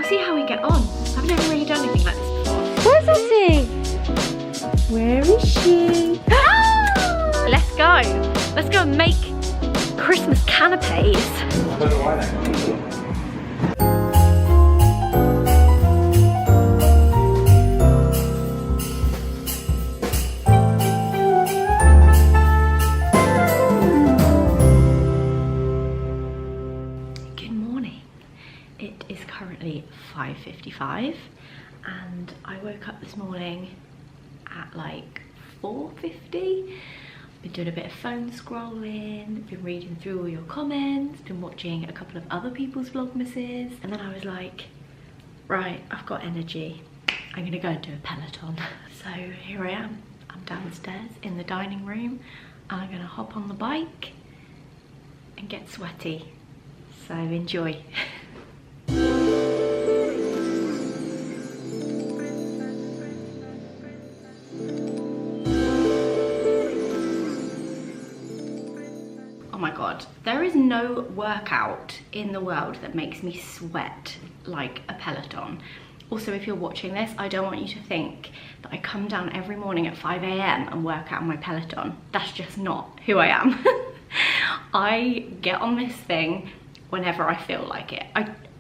see how we get on. I've never really done anything like this before. Where's Ozzy? Where is she? Let's go. Let's go and make Christmas canapes. Good morning. It is currently 5:55 and I woke up this morning at like 4:50. Been doing a bit of phone scrolling, been reading through all your comments, been watching a couple of other people's vlogmases, and then I was like, right, I've got energy. I'm gonna go and do a Peloton. So here I am. I'm downstairs in the dining room and I'm gonna hop on the bike and get sweaty. So enjoy. Oh my god, there is no workout in the world that makes me sweat like a Peloton. Also, if you're watching this, I don't want you to think that I come down every morning at 5 AM and work out on my Peloton. That's just not who I am. I get on this thing whenever I feel like it.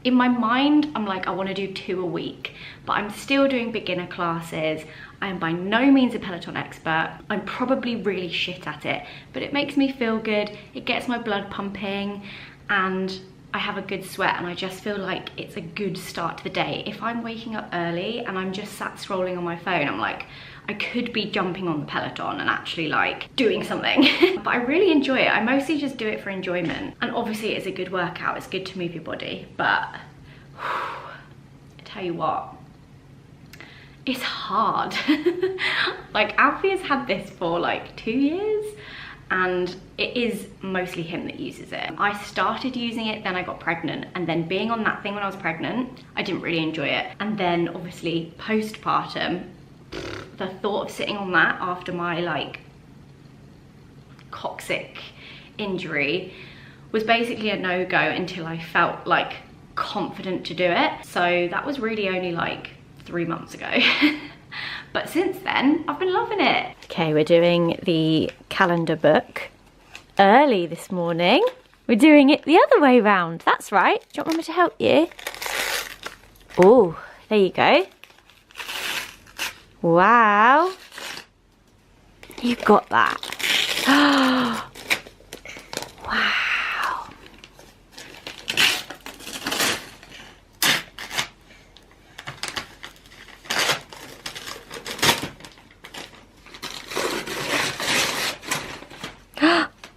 In my mind, I'm like, I want to do 2 a week, but I'm still doing beginner classes. I am by no means a Peloton expert. I'm probably really shit at it, but it makes me feel good. It gets my blood pumping and I have a good sweat, and I just feel like it's a good start to the day. If I'm waking up early and I'm just sat scrolling on my phone, I'm like, I could be jumping on the Peloton and actually like doing something. But I really enjoy it. I mostly just do it for enjoyment. And obviously it's a good workout. It's good to move your body. But I tell you what, it's hard. Like Alfie has had this for like 2 years and it is mostly him that uses it. I started using it, then I got pregnant, and then being on that thing when I was pregnant, I didn't really enjoy it. And then obviously postpartum, the thought of sitting on that after my like coccyx injury was basically a no-go until I felt like confident to do it. So that was really only like 3 months ago. But since then, I've been loving it. Okay, we're doing the calendar book early this morning. We're doing it the other way round. That's right. Do you want me to help you? Oh, there you go. Wow. You got that. Wow.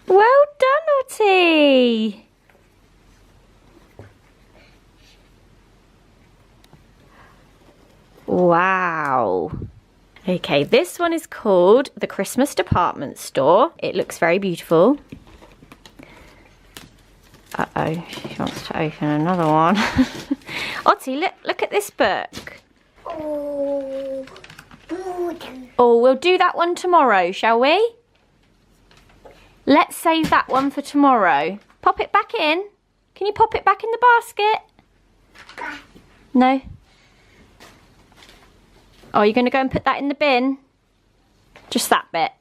Well done, Ottie. Wow. Okay, this one is called the Christmas Department Store. It looks very beautiful. Uh-oh, she wants to open another one. Ottie, look at this book. Oh, we'll do that one tomorrow, shall we? Let's save that one for tomorrow. Pop it back in. Can you pop it back in the basket? No? Oh, you're going to go and put that in the bin? Just that bit.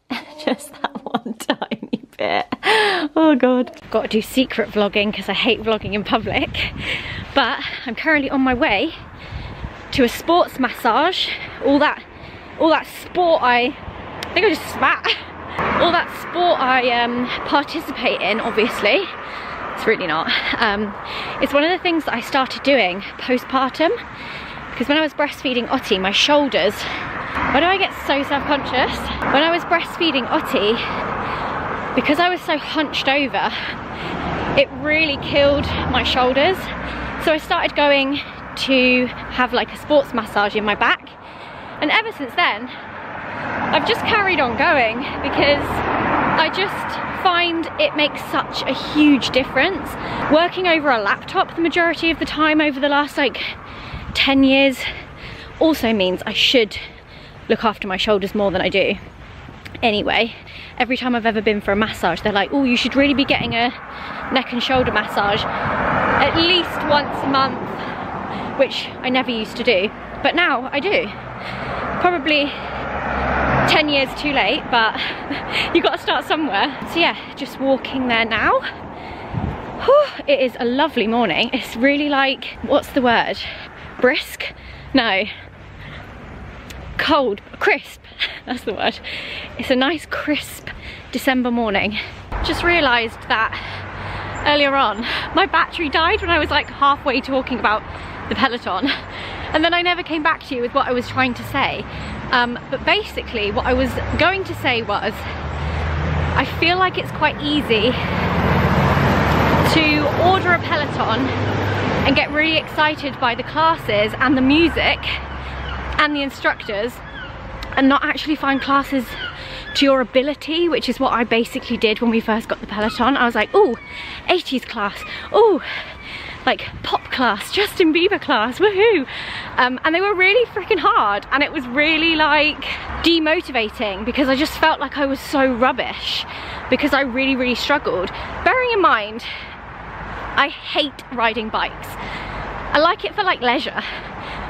Just that one tiny bit. Oh, God. Got to do secret vlogging because I hate vlogging in public. But I'm currently on my way to a sports massage. All that sport I think I just spat. All that sport I participate in, obviously. It's really not. It's one of the things that I started doing postpartum. Because when I was breastfeeding Ottie, my shoulders, why do I get so self-conscious? When I was breastfeeding Ottie, because I was so hunched over, it really killed my shoulders. So I started going to have like a sports massage in my back. And ever since then, I've just carried on going because I just find it makes such a huge difference. Working over a laptop the majority of the time over the last like 10 years also means I should look after my shoulders more than I do. Anyway, every time I've ever been for a massage, they're like, oh, you should really be getting a neck and shoulder massage at least once a month. which I never used to do, but now I do. Probably 10 years too late, but you got to start somewhere. So yeah, just walking there now. Whew, it is a lovely morning. It's really like, what's the word? Brisk? No. Cold, crisp, that's the word. It's a nice crisp December morning. Just realised that earlier on my battery died when I was like halfway talking about the Peloton, and then I never came back to you with what I was trying to say. But basically what I was going to say was, I feel like it's quite easy to order a Peloton and get really excited by the classes and the music and the instructors, and not actually find classes to your ability, which is what I basically did when we first got the Peloton. I was like, oh, 80s class, oh, like pop class, Justin Bieber class, woohoo. And they were really freaking hard, and it was really like demotivating because I just felt like I was so rubbish because I really struggled. Bearing in mind, I hate riding bikes. I like it for like leisure,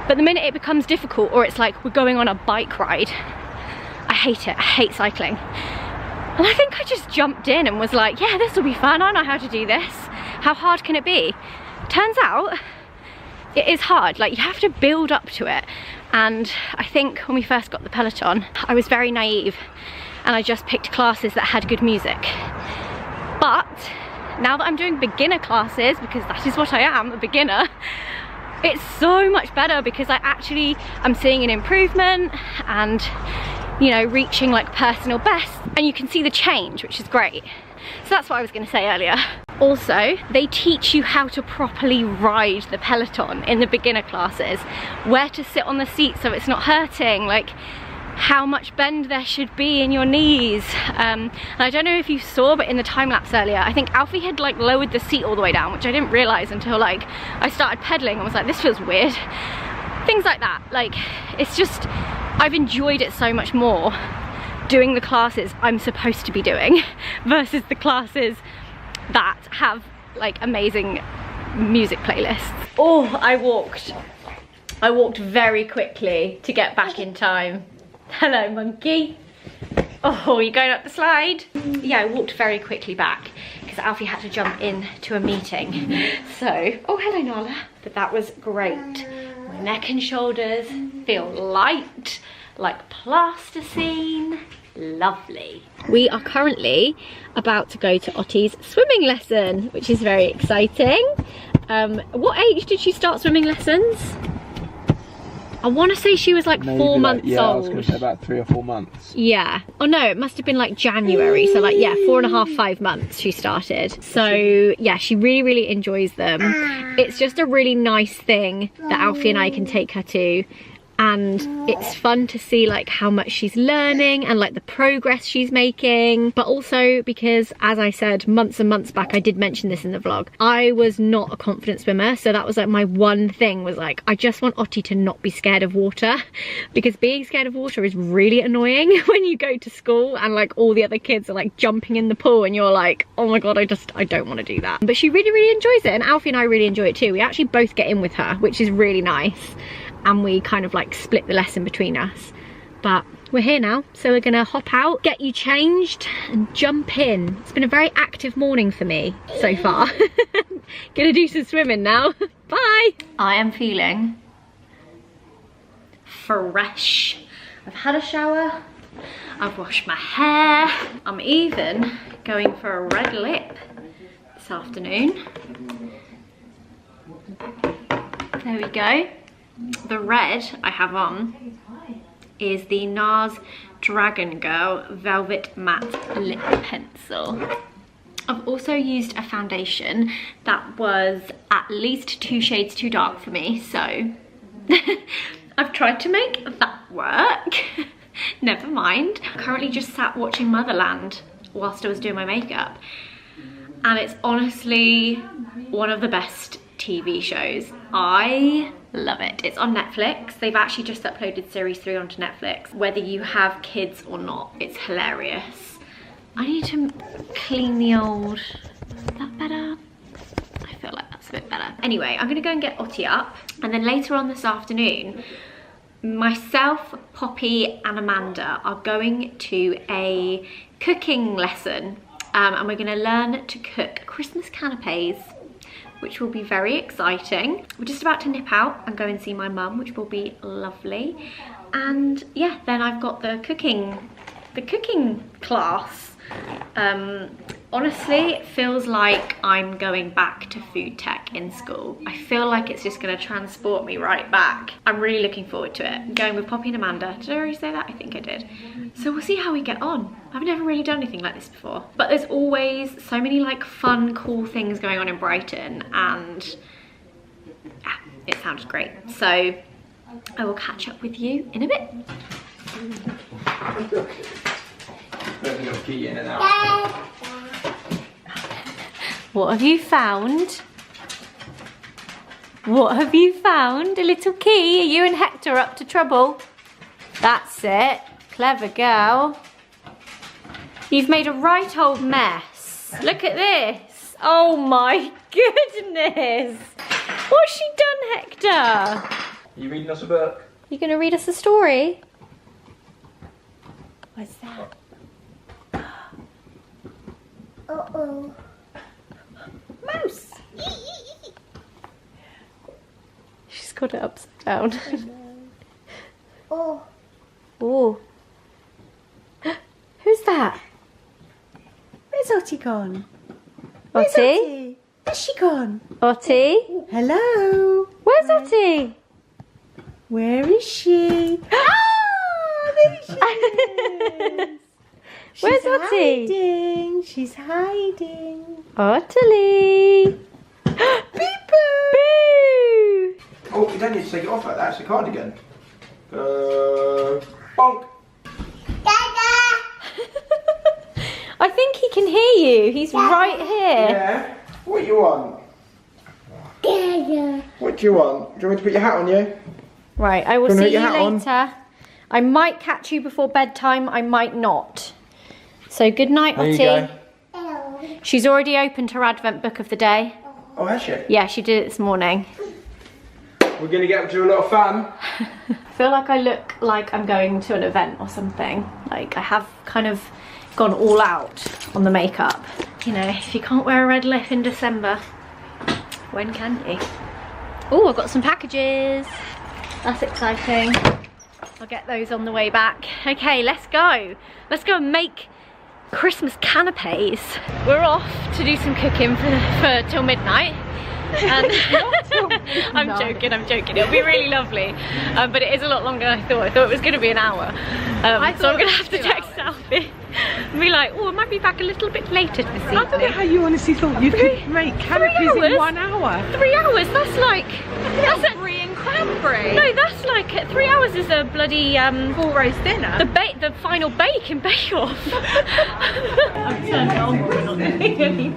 but the minute it becomes difficult, or it's like we're going on a bike ride, I hate it. I hate cycling. And I think I just jumped in and was like, yeah, this will be fun. I know how to do this. How hard can it be? Turns out it is hard. Like, you have to build up to it. And I think when we first got the Peloton, I was very naive and I just picked classes that had good music. But now that I'm doing beginner classes, because that is what I am, a beginner, it's so much better because I actually am seeing an improvement and, you know, reaching like personal best, and you can see the change, which is great. So that's what I was going to say earlier. Also, they teach you how to properly ride the Peloton in the beginner classes, where to sit on the seat so it's not hurting, like how much bend there should be in your knees. And I don't know if you saw, but in the time lapse earlier, I think Alfie had like lowered the seat all the way down, which I didn't realize until like I started pedaling and was like, this feels weird. Things like that. Like, it's just, I've enjoyed it so much more doing the classes I'm supposed to be doing versus the classes that have like amazing music playlists. Oh, I walked very quickly to get back in time. Hello, monkey. Oh, you're going up the slide? Yeah, I walked very quickly back because Alfie had to jump in to a meeting. So, oh, hello, Nala. But that was great. My neck and shoulders feel light, like plasticine. Lovely. We are currently about to go to Ottie's swimming lesson, which is very exciting. What age did she start swimming lessons? I want to say she was like maybe 4 months old. Yeah, I was going to say about 3 or 4 months. Yeah. Oh no, it must have been like January. So like, yeah, 4.5, 5 months she started. So yeah, she really enjoys them. It's just a really nice thing that Alfie and I can take her to. And it's fun to see like how much she's learning and like the progress she's making, but also because, as I said months and months back, I did mention this in the vlog, I was not a confident swimmer. So that was like my one thing, was like, I just want Ottie to not be scared of water, because being scared of water is really annoying when you go to school and like all the other kids are like jumping in the pool and you're like, oh my god, I don't want to do that. But she really enjoys it, and Alfie and I really enjoy it too. We actually both get in with her, which is really nice. And we kind of like split the lesson between us. But we're here now, so we're gonna hop out, get you changed and jump in. It's been a very active morning for me so far. Gonna do some swimming now. Bye. I am feeling fresh. I've had a shower, I've washed my hair. I'm even going for a red lip this afternoon. There we go. The red I have on is the NARS Dragon Girl Velvet Matte Lip Pencil. I've also used a foundation that was at least 2 shades too dark for me, so I've tried to make that work. Never mind. I'm currently just sat watching Motherland whilst I was doing my makeup, and it's honestly one of the best TV shows. I love it. It's on Netflix. They've actually just uploaded series 3 onto Netflix. Whether you have kids or not, it's hilarious. I need to clean the old... Is that better? I feel like that's It's a bit better. Anyway, I'm gonna go and get Otti up, and then later on this afternoon, myself, Poppy and Amanda are going to a cooking lesson, and we're gonna learn to cook Christmas canapes, which will be very exciting. We're just about to nip out and go and see my mum, which will be lovely. And yeah, then I've got the cooking class. Honestly, it feels like I'm going back to food tech in school. I feel like it's just gonna transport me right back. I'm really looking forward to it. I'm going with Poppy and Amanda. Did I already say that? I think I did. So we'll see how we get on. I've never really done anything like this before. But there's always so many like fun, cool things going on in Brighton, and yeah, it sounds great. So I will catch up with you in a bit. What have you found? What have you found? A little key? Are you and Hector up to trouble? That's it. Clever girl. You've made a right old mess. Look at this. Oh my goodness. What's she done, Hector? Are you reading us a book? You gonna read us a story? What's that? Uh-oh. Mouse. She's got it upside down. Oh. Oh. Who's that? Where's Otti gone? Otti? Where's she gone? Otti? Hello. Where's Otti? Where is she? Ah, there she is. Where's Otti? Hiding. She's hiding. Ottilie. Beep-boo. Boo! Oh, you don't need to take it off like that. It's a cardigan. Bonk. I think he can hear you. He's right here. Yeah. What do you want? Dada. What do you want? Do you want me to put your hat on you? Right, I will Wanna see put you your hat on? later. I might catch you before bedtime. I might not. So good night, There you Otti. go. Hello. She's already opened her Advent book of the day. Oh, has she? Yeah, she did it this morning. We're going to get up to a lot of fun. I feel like I look like I'm going to an event or something. Like I have kind of gone all out on the makeup. You know, if you can't wear a red lip in December, when can you? Oh, I've got some packages. That's exciting. I'll get those on the way back. Okay, let's go. Let's go and make Christmas canapes. We're off to do some cooking for till midnight. And I'm joking. It'll be really lovely, but it is a lot longer than I thought. I thought it was going to be an hour, so I'm going to have to text Alfie and be like, oh, I might be back a little bit later this evening. I don't know how you honestly thought you could make canapes in 1 hour. 3 hours, that's like... That's a brie and cranberry. No, that's like 3 hours is a bloody... full roast dinner. The final bake and bake off. I've turned it on, but not doing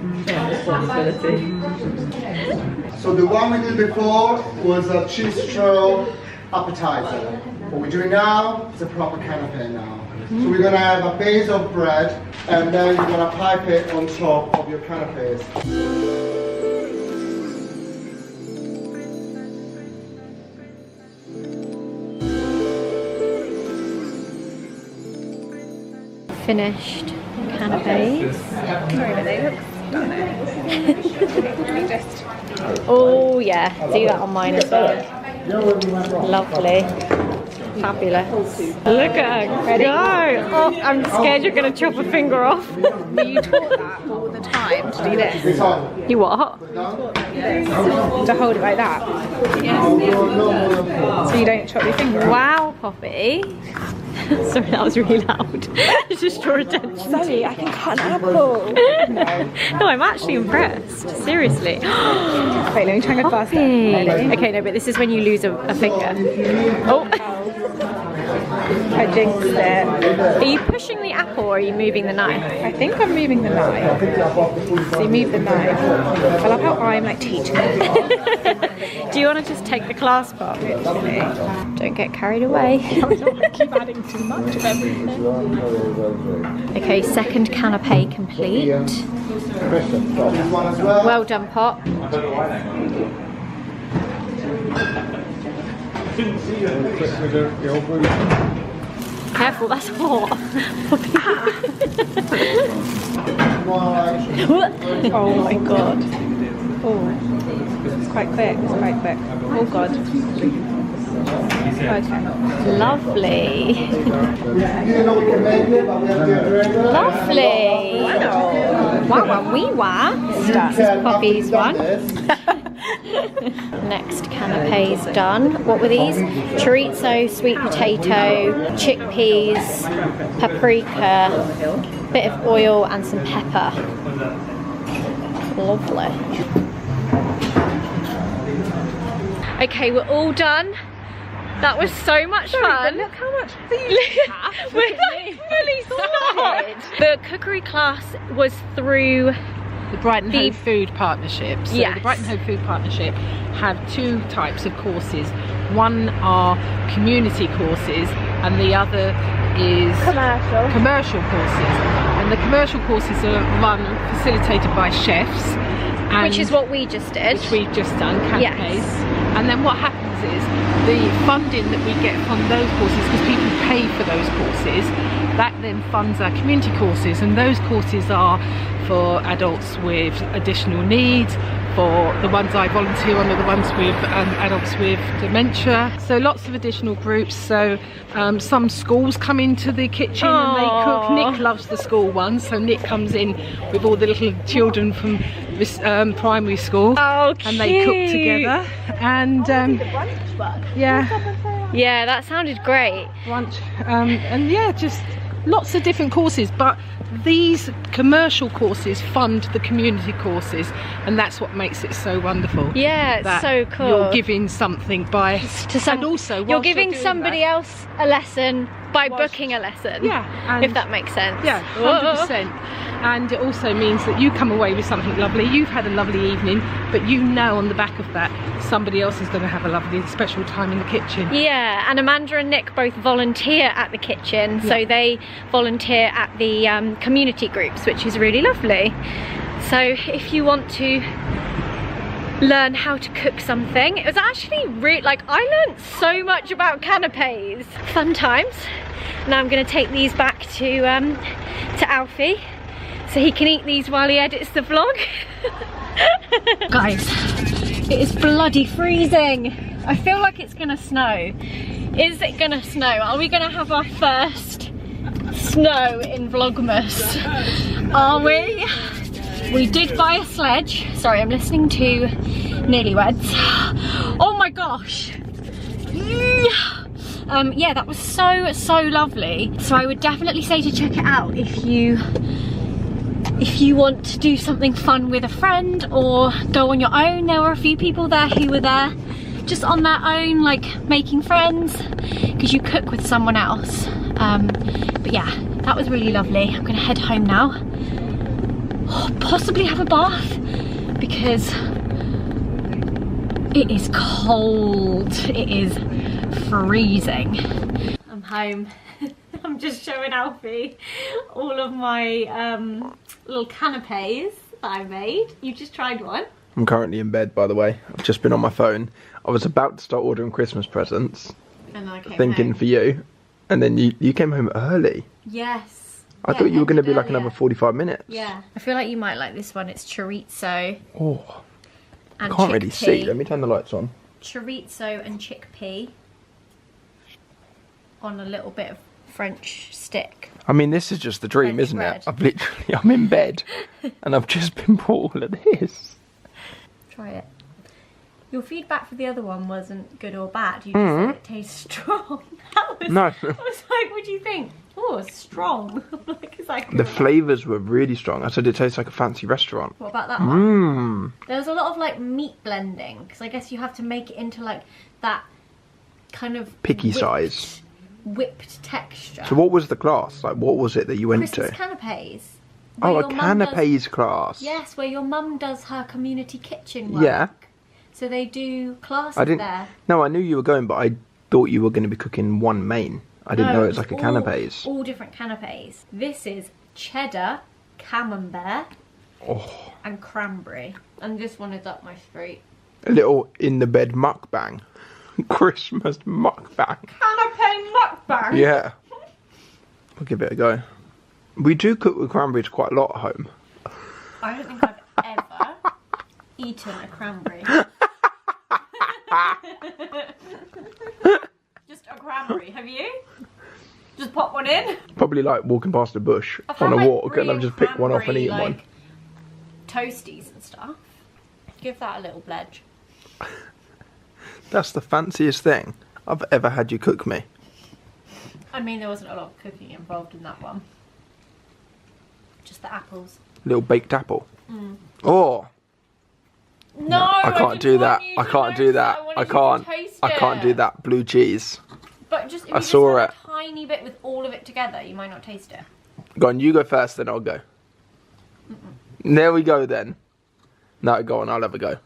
So the one we did before was a cheese straw appetizer. What we're doing now is a proper canapé now. So we're gonna have a base of bread, and then you're gonna pipe it on top of your canapés. Finished canapes. Sorry, but they look stunning. Just Oh yeah, do that on mine as well. Lovely. Fabulous. Look at her go. Oh, I'm scared you're going to chop a finger off. you taught that all the time to do this. This one. You what? To hold it like that. So you don't chop your finger off. Wow, Poppy. Sorry, that was really loud. Just draw attention. Zoe, I can cut an apple. No, I'm actually impressed. Seriously. Wait, let me try and go faster. Okay, no, but this is when you lose a finger. Oh. I jinxed it. Are you pushing the apple or are you moving the knife? I think I'm moving the knife. So you move the knife. I love how I'm like teaching. Do you want to just take the clasp off? Don't get carried away. Keep adding too much of everything. Okay, second canapé complete. This one as well. Well done, Pop. Careful, that's hot. Oh my god. Oh, it's quite quick. It's quite quick. Oh god. Okay. Lovely. didn't know we can make it, but we have to do it. Lovely. Wow, wow, wee wah. This is Poppy's one. Next canapes done. What were these? Chorizo, sweet potato, chickpeas, paprika, bit of oil and some pepper. Lovely. Okay, we're all done. That was so much fun. Look how much food we have. We're like fully sorted. The cookery class was through the Brighton Hove Food Partnership. So Yes. the Brighton Hove Food Partnership have two types of courses. One are community courses and the other is commercial courses. And the commercial courses are facilitated by chefs. And which is what we just did. Which we've just done, canapes. Yes. And then what happens is the funding that we get from those courses, because people pay for those courses, that then funds our community courses, and those courses are for adults with additional needs, for the ones I volunteer on are the ones with adults with dementia, so lots of additional groups. So some schools come into the kitchen and they cook. Nick loves the school ones, so Nick comes in with all the little children from this primary school, and they cook together. And yeah, that sounded great. Brunch, and yeah, just lots of different courses, but these commercial courses fund the community courses, and that's what makes it so wonderful. Yeah, it's that so cool. You're giving something by and also you're giving somebody else a lesson by booking a lesson. Yeah, and if that makes sense. Yeah, 100%. And it also means that you come away with something lovely. You've had a lovely evening, but you know on the back of that somebody else is going to have a lovely special time in the kitchen. Yeah, and Amanda and Nick both volunteer at the kitchen, so they volunteer at the community groups, which is really lovely. So if you want to learn how to cook something, it was actually really, like, I learned so much about canapes. Fun times. Now I'm going to take these back to Alfie so he can eat these while he edits the vlog. Guys, it is bloody freezing. I feel like it's gonna snow. Is it gonna snow? Are we gonna have our first snow in Vlogmas? Are we? We did buy a sledge. Sorry, I'm listening to Newlyweds. Oh my gosh. Yeah, that was so lovely. So I would definitely say to check it out if you want to do something fun with a friend or go on your own. There were a few people there who were there just on their own, like making friends, because you cook with someone else. But yeah, that was really lovely. I'm gonna head home now. Possibly have a bath because it is cold. It is freezing. I'm home. I'm just showing Alfie all of my little canapes that I made. You just tried one. I'm currently in bed, by the way. I've just been on my phone. I was about to start ordering Christmas presents, And I came thinking home. for you, and then you came home early. Yes. I thought you were going to be like another 45 minutes. Yeah. I feel like you might like this one. It's chorizo Oh, I and can't really see. chickpea. Let me turn the lights on. Chorizo and chickpea on a little bit of French stick. I mean, this is just the dream, French isn't bread. it? I'm in bed, and I've just been brought all of this. Try it. Your feedback for the other one wasn't good or bad. You just said it tastes strong. No. I was like, what do you think? Oh, it's strong. Like, it's like The flavours were really strong. I said it tastes like a fancy restaurant. What about that one? There was a lot of like meat blending, because I guess you have to make it into like that kind of Picky size. whipped texture. So what was the class? Like, what was it that you went Christmas to? canapes. Oh, where a your mum does- canapes class. Yes, where your mum does her community kitchen work. Yeah. So they do classes I didn't. there. No, I knew you were going, but I thought you were going to be cooking one main. I didn't know it was like a all- canapes. All different canapes. This is cheddar, camembert, and cranberry. And this one is up my street. A little in the bed mukbang. Christmas mukbang. Canapé mukbang. Yeah. We'll give it a go. We do cook with cranberries quite a lot at home. I don't think I've ever eaten a cranberry. Just a cranberry, have you? Just pop one in? Probably like walking past a bush I've on had, a like, walk and I've real just picked one off and cranberry, eaten one. like, toasties and stuff. Give that a little pledge. That's the fanciest thing I've ever had you cook me. I mean, there wasn't a lot of cooking involved in that one. Just the apples. Little baked apple. Oh. No, I can't do that. I can't do that. I can't. I can't do that. that. Blue cheese. But just if I you saw just it. have a tiny bit with all of it together, you might not taste it. Go on, you go first, then I'll go. There we go then. No, go on, I'll have a go.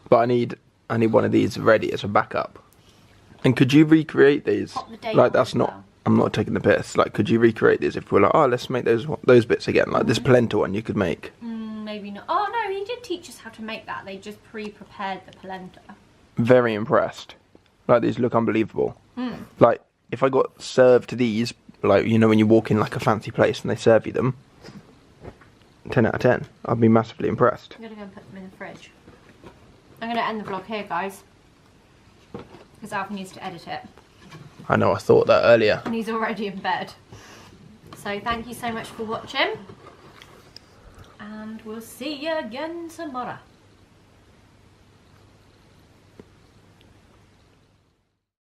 But I need one of these ready as a backup. And could you recreate these? Pop the date Like on that's as not. well. I'm not taking the piss. Like, could you recreate these if we're like, oh, let's make those bits again? Like this polenta one, you could make. Maybe not. Oh no, he did teach us how to make that. They just pre-prepared the polenta. Very impressed. Like these look unbelievable. Like if I got served these, like you know when you walk in like a fancy place and they serve you them, 10 out of 10. I'd be massively impressed. I'm gonna go and put them in the fridge. I'm gonna end the vlog here, guys, because Alfie needs to edit it. I know, I thought that earlier. And he's already in bed. So thank you so much for watching. And we'll see you again tomorrow.